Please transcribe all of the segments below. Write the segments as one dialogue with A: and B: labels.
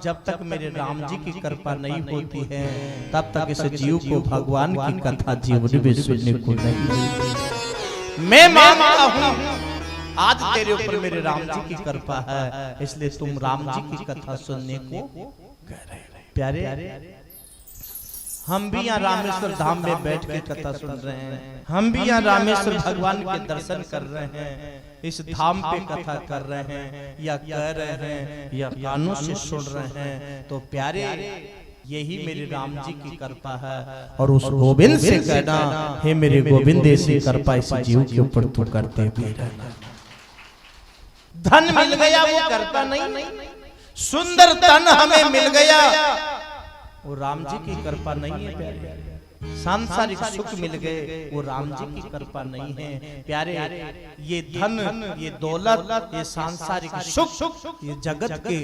A: जब तक मेरे राम जी की कृपा नहीं होती है तब तक इस जीव को भगवान की कथा जीवन में सुनने को नहीं मिलती। मैं मानता हूँ आज तेरे ऊपर मेरे राम जी की कृपा है, इसलिए तुम राम जी की कथा सुनने को कह रहे हो। प्यारे हम भी यहाँ रामेश्वर धाम में बैठ के कथा सुन रहे हैं, हम भी यहाँ रामेश्वर भगवान के दर्शन कर रहे हैं, इस धाम पे कथा कर रहे हैं या कह रहे हैं या कानों से सुन रहे हैं। तो प्यारे यही मेरे राम जी की कृपा है। और उस गोविंद से कहना, हे मेरे गोविंद ऐसी कृपा इस जीव के ऊपर तू करते भी रहना। धन मिल गया वो कृपा नहीं, सुंदर तन हमें मिल गया वो राम जी की कृपा नहीं है प्यारे। सांसारिक सुख मिल गए वो राम जी की कृपा नहीं है प्यारे। ये धन, ये दौलत, ये सांसारिक सुख, ये जगत के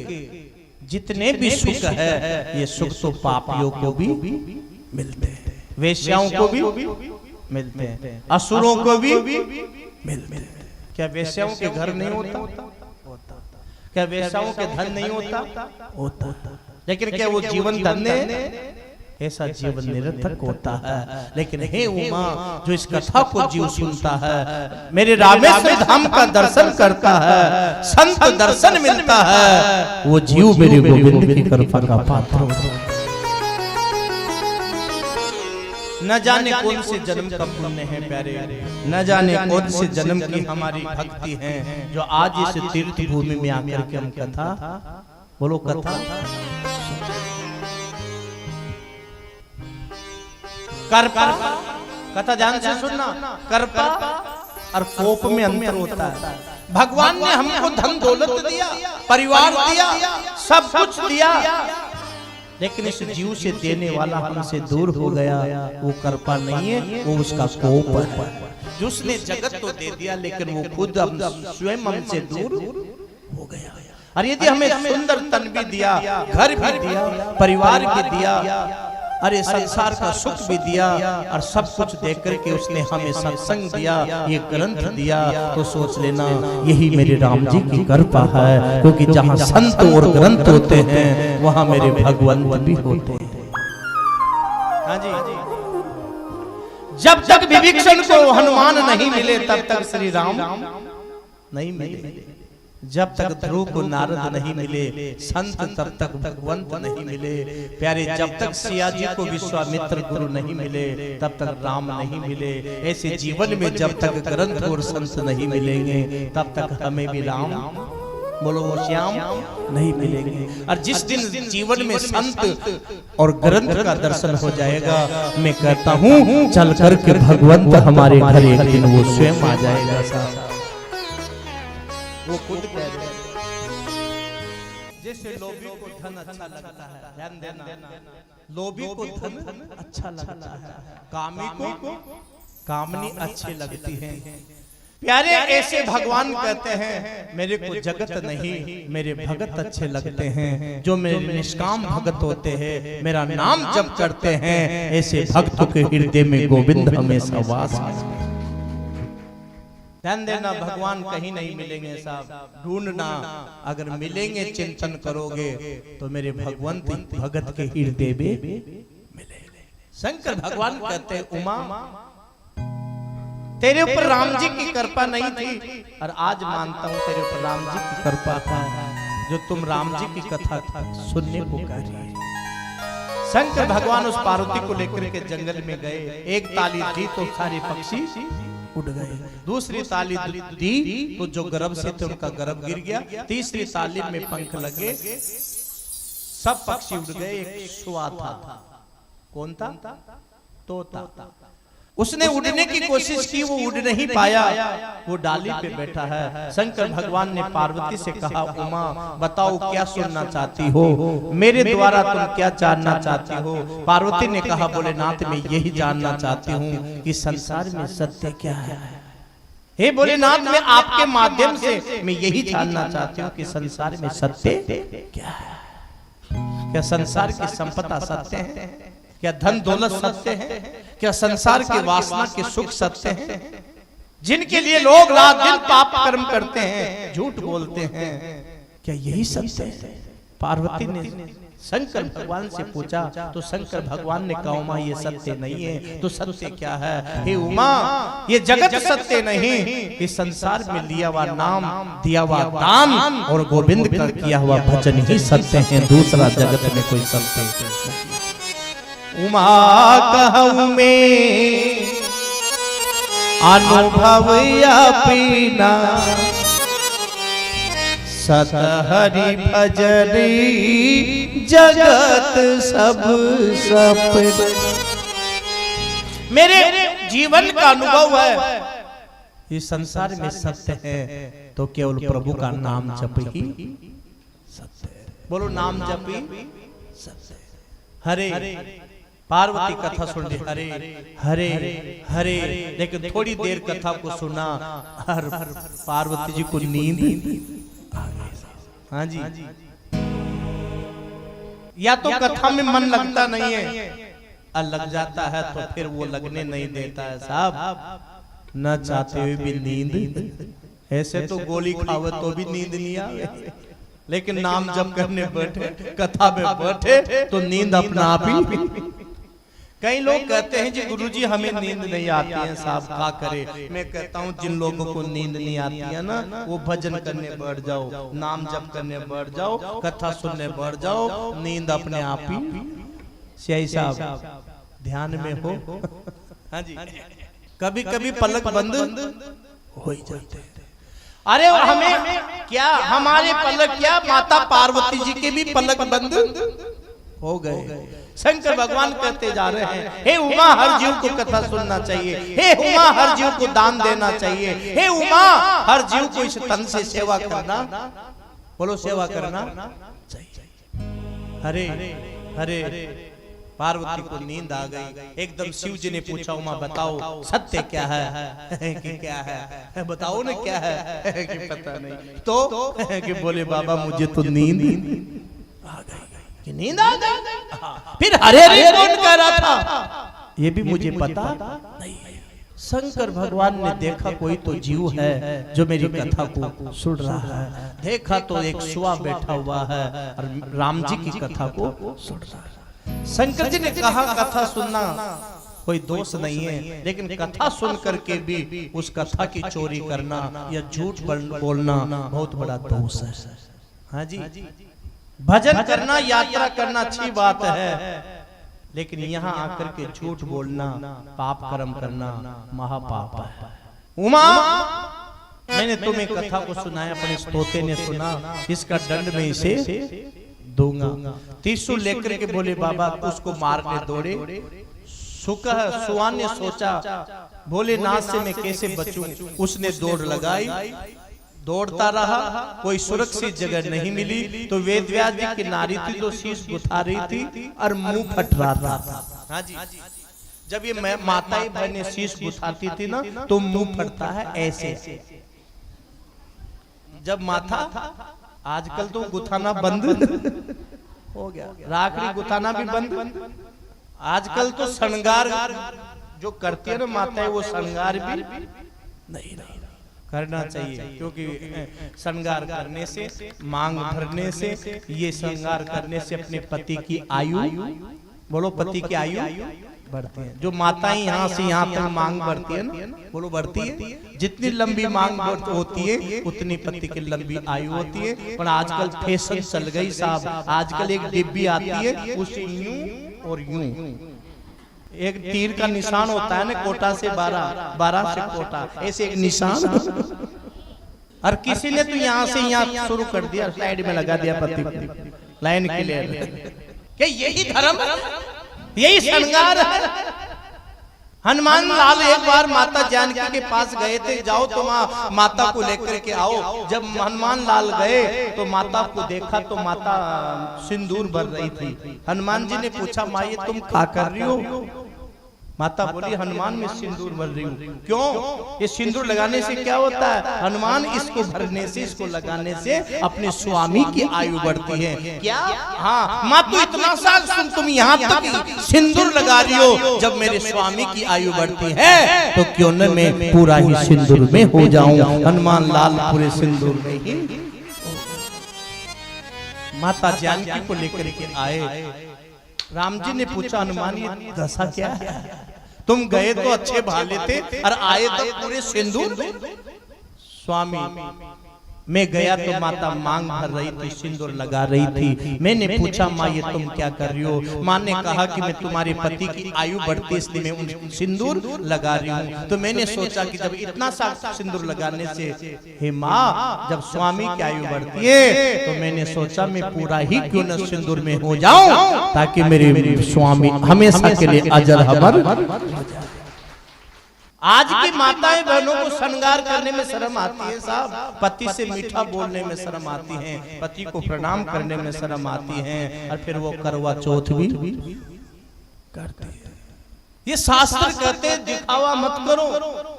A: जितने भी सुख है, ये सुख तो पापियों को भी मिलते हैं, वेश्याओं को भी मिलते हैं, असुरों को भी मिलते हैं। क्या वेश्याओं के घर नहीं होता? क्या वेश्याओं के धन नहीं होता? लेकिन क्या वो जीवन धन्य है? ऐसा जीवन निरर्थक होता है। लेकिन हे उमा, जो इस कथा को जीव सुनता है, मेरे रामेश्वर धाम का दर्शन करता है, संत दर्शन मिलता है, वो जीव मेरे गोविंद की कृपा का पात्र होता है। न जाने कौन से जन्म का पुण्य है प्यारे, न जाने कौन से जन्म की हमारी भक्ति है, जो आज इस तीर्थ भूमि में आकर के हम कथा, बोलो कथा, कर्पा, कथा ध्यान से सुनना, कर्पा और कोप में अंतर होता है। भगवान ने हमको धन दौलत दिया, परिवार दिया, सब कुछ दिया, लेकिन इस जीव से देने वाला हमसे दूर हो गया, वो कृपा नहीं है, वो उसका कोप है। जिसने जगत तो दे दिया लेकिन वो खुद स्वयं हमसे दूर हो गया। और यदि हमें सुंदर तन भी दिया, घर भी दिया, परिवार भी दिया, अरे संसार का सुख भी दिया, और सब कुछ देख करके उसने हमें सत्संग दिया, ये ग्रंथ दिया, तो सोच लेना यही मेरे राम जी की कृपा है। क्योंकि जहाँ संत और ग्रंथ होते हैं वहाँ मेरे भगवंत भी होते हैं। हाँ जी, जब तक विभीषण को हनुमान नहीं मिले तब तक श्री राम नहीं मिले, जब तक ध्रुव को नारद नहीं मिले संत तब तक भगवंत नहीं मिले प्यारे, जब तक सिया जी को विश्वामित्र गुरु नहीं मिले तब तक राम नहीं मिले। ऐसे जीवन में जब तक ग्रंथ और संत नहीं मिलेंगे तब तक हमें भी राम, बोलो वो श्याम नहीं मिलेंगे। और जिस दिन जीवन में संत और ग्रंथ का दर्शन हो जाएगा, मैं कहता हूँ चल करके भगवंत हमारे घर एक दिन वो स्वयं आ जाएगा। साहब वो खुद कह रहे हैं, जैसे लोभी को धन अच्छा लगता है, ध्यान देना, लोभी को धन अच्छा लगता है, कामी को कामनी अच्छी लगती है प्यारे। ऐसे भगवान कहते हैं मेरे को जगत नहीं, मेरे भगत अच्छे लगते हैं, जो मेरे निष्काम भगत होते हैं, मेरा नाम जप करते हैं, ऐसे भक्तों के हृदय में गोविंद हमेशा वास। ध्यान देना, भगवान कहीं नहीं मिलेंगे साहब, ढूंढना, अगर मिलेंगे चिंतन करोगे तो मेरे भगवंत भगत के हृदय में मिलेंगे। शंकर भगवान कहते हैं उमा, तेरे ऊपर राम जी की कृपा नहीं थी, और आज मानता हूं तेरे ऊपर राम जी की कृपा था, जो तुम राम जी की कथा सुनने को कह रही है। शंकर भगवान उस पार्वती को लेकर के जंगल में गए, एक ताली दी तो सारे पक्षी उड़ गए, दूसरी ताली दी तो जो गर्भ से थे उनका गर्भ गिर गया, तीसरी ताली में पंख लगे, सब पक्षी उड़ गए। एक सुआ था, कौन था? तोता। उसने उड़ने की कोशिश की, वो उड़ नहीं पाया, वो डाली पे बैठा है। शंकर भगवान ने पार्वती से कहा, उमा बताओ क्या सुनना चाहती हो, मेरे द्वारा तुम क्या जानना चाहती हो? पार्वती ने कहा, भोलेनाथ मैं यही जानना चाहती हूँ कि संसार में सत्य क्या है। हे भोलेनाथ, मैं आपके माध्यम से मैं यही जानना चाहती हूँ कि संसार में सत्य क्या है। क्या संसार की संपदा सत्य है? क्या धन दौलत सत्य है? क्या संसार के वासना के सुख सत्य हैं? जिनके लिए लोग रात दिन पाप कर्म करते हैं, झूठ बोलते हैं, क्या यही सत्य है? पार्वती ने शंकर भगवान से पूछा तो शंकर भगवान ने कहा उमा ये सत्य नहीं है। तो सत्य क्या है? हे उमा ये जगत सत्य नहीं, इस संसार में लिया हुआ नाम, दिया हुआ दान और गोविंद का किया हुआ भजन ही सत्य है, दूसरा जगत में कोई सत्य नहीं। उमा कहूं में अनुभव अपना सत हरि भजनी जगत सब सपना। मेरे जीवन का अनुभव है इस संसार में सत्य है तो केवल प्रभु का नाम जप ही सत्य है। बोलो नाम जप ही सत्य है। हरे पार्वती कथा सुन रही, हरे हरे हरे, लेकिन थोड़ी देर कथा को सुना और पार्वती जी को नींद। हाँ जी, या तो कथा में मन लगता नहीं है और लग जाता है तो फिर वो लगने नहीं देता है साहब, न चाहते हुए भी नींद। ऐसे तो गोली खावे तो भी नींद नहीं आवे, लेकिन नाम जप करने बैठे, कथा में बैठे तो नींद अपना आप ही। कई लोग कहते हैं जी गुरुजी हमें नींद नहीं आती है साहब, क्या करे? मैं कहता हूँ जिन लोगों को नींद नहीं आती है ना, वो भजन करने बैठ जाओ, नाम जप करने बैठ जाओ, कथा सुनने बैठ जाओ, नींद अपने आप ही। सियाई साहब ध्यान में हो। हाँ जी, कभी कभी पलक बंद हो ही जाते हैं। अरे हमें क्या, हमारे पलक क्या, माता पार्वती जी के भी पलक बंद हो गए। शंकर भगवान कहते जा रहे हैं हे उमा हर जीव को कथा सुनना चाहिए, हे उमा हर जीव को दान देना चाहिए, हे उमा हर जीव को इस तन से सेवा करना, बोलो सेवा करना चाहिए। हरे हरे पार्वती को नींद आ गई। एकदम शिव जी ने पूछा उमा बताओ सत्य क्या है? कि क्या है बताओ ना क्या है? कि पता नहीं। तो कि बोले बाबा मुझे तो नींद आ गई। नींद आ गई। फिर हरे हरे कौन कह रहा था ये भी मुझे पता नहीं। शंकर भगवान ने देखा कोई तो जीव है जो मेरी कथा को सुन रहा है। देखा तो एक सुआ बैठा हुआ है और राम जी की कथा को सुन रहा है। शंकर जी ने कहा कथा सुनना कोई दोष नहीं है, लेकिन कथा सुन करके भी उस कथा की चोरी करना या झूठ बोलना बहुत बड़ा दोष है। हाँ जी, भजन करना यात्रा करना अच्छी बात है, लेकिन यहाँ आकर के झूठ बोलना पाप कर्म करना महापाप है। उमा मैंने तुम्हें कथा को सुनाया, अपने तोते ने सुना, इसका दंड में इसे दूंगा। त्रिशूल लेकर के बोले बाबा उसको मारने दौड़े। सुआ ने सोचा भोलेनाथ से मैं कैसे बचूं, उसने दौड़ लगाई, दौड़ता रहा, कोई सुरक्षित जगह नहीं मिली तो वेद व्यास जी की नारी थी तो शीश गुथा रही थी और मुंह फट रहा था। हाँ जी, जब ये माताएं बहनें शीश गुथाती थी ना तो मुंह फटता है ऐसे। जब माथा, आजकल तो गुथाना बंद हो गया, राखड़ी गुथाना भी बंद, आजकल तो श्रृंगार जो करती है ना माताएं वो श्रृंगार भी नहीं करना चाहिए, क्योंकि श्रृंगार करने से, मांग भरने से, ये श्रृंगार करने से अपने पति की आयु, बोलो पति की आयु बढ़ती है। जो माताएं यहाँ से यहाँ तक मांग बढ़ती है ना, बोलो बढ़ती है, जितनी लंबी मांग होती है उतनी पति की लंबी आयु होती है। पर आजकल फैशन चल गई साहब, आजकल एक डिब्बी आती है उसे यूं और यूं, एक तीर का निशान होता है ना, कोटा से 12 से कोटा, ऐसे एक निशान। और किसी ने तो यहाँ से यहाँ शुरू कर दिया, साइड में लगा दिया पति लाइन के लिए। क्या यही धर्म, यही श्रृंगार है? हनुमान लाल एक बार माता जानकी के पास गए थे, जाओ तो माता को लेकर के आओ। जब हनुमान लाल गए तो माता को देखा तो माता सिंदूर भर रही थी। हनुमान जी ने पूछा माँ ये तुम क्या कर रही हो? माता बोली हनुमान मैं सिंदूर भर रही हूँ। क्यों? ये सिंदूर लगाने से क्या होता है? हनुमान इसको भरने से, इसको लगाने से अपने स्वामी की आयु बढ़ती है। क्या? हाँ माँ तो इतना साल सुन, तुम यहाँ तक सिंदूर लगा रही हो, जब मेरे स्वामी की आयु बढ़ती है तो क्यों न मैं पूरा ही सिंदूर में हो जाऊं। हनुमान लाल पूरे सिंदूर में ही। माता जानकी को लेकर के आए। राम जी ने पूछा हनुमान ये दशा क्या है? तुम गए तो अच्छे भाले थे और आए तो पूरे सिंदूर। स्वामी मैं गया तो माता मांग भर रही थी, सिंदूर लगा रही थी। मैंने पूछा माँ ये तुम क्या कर रही हो? माँ ने कहा कि मैं तुम्हारे पति की आयु बढ़ती है इसलिए मैं उन सिंदूर लगा रही हूँ। तो मैंने सोचा कि जब इतना सा सिंदूर लगाने से, हे माँ जब स्वामी की आयु बढ़ती है तो मैंने सोचा मैं पूरा ही क्यों न सिंदूर में हो जाऊं ताकि मेरे स्वामी हमेशा के लिए अजर अमर। आज की माताएं बहनों को श्रृंगार करने में शर्म आती है साहब, पति से मीठा बोलने में शर्म आती है, पति को प्रणाम करने में शर्म आती है, और फिर वो करवा चौथ भी करती है। ये शास्त्र कहते हैं दिखावा मत करो।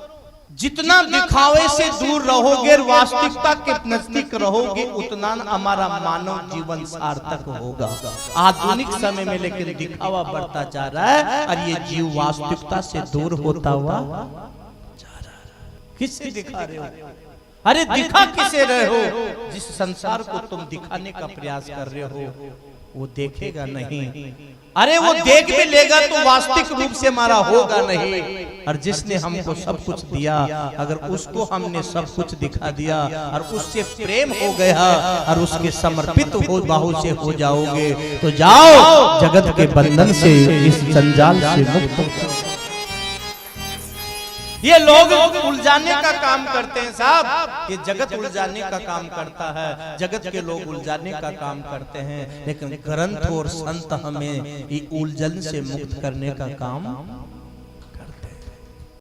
A: जितना दिखावे से दूर रहोगे, वास्तविकता के नजदीक रहोगे, उतना हमारा मानव जीवन सार्थक होगा। आधुनिक समय में लेकिन दिखावा बढ़ता जा रहा है और ये जीव वास्तविकता से दूर होता हुआ जा रहा है। किससे दिखा रहे हो? अरे दिखा किसे रहे हो? जिस संसार को तुम दिखाने का प्रयास कर रहे हो वो देखेगा नहीं। अरे वो देख भी लेगा तो वास्तविक रूप से हमारा होगा नहीं। और जिसने हमको सब कुछ दिया, अगर उसको हमने सब कुछ दिखा दिया और उससे प्रेम हो गया और उसके समर्पित हो बाहु से हो जाओगे तो जाओ जगत के बंधन से, इस जंजाल से मुक्त हो। ये लोग उलझाने का काम करते हैं साहब, ये जगत उलझाने का काम करता है, जगत के लोग उलझाने का काम करते हैं, लेकिन ग्रंथ और संत हमें ये उलझन से मुक्त करने का काम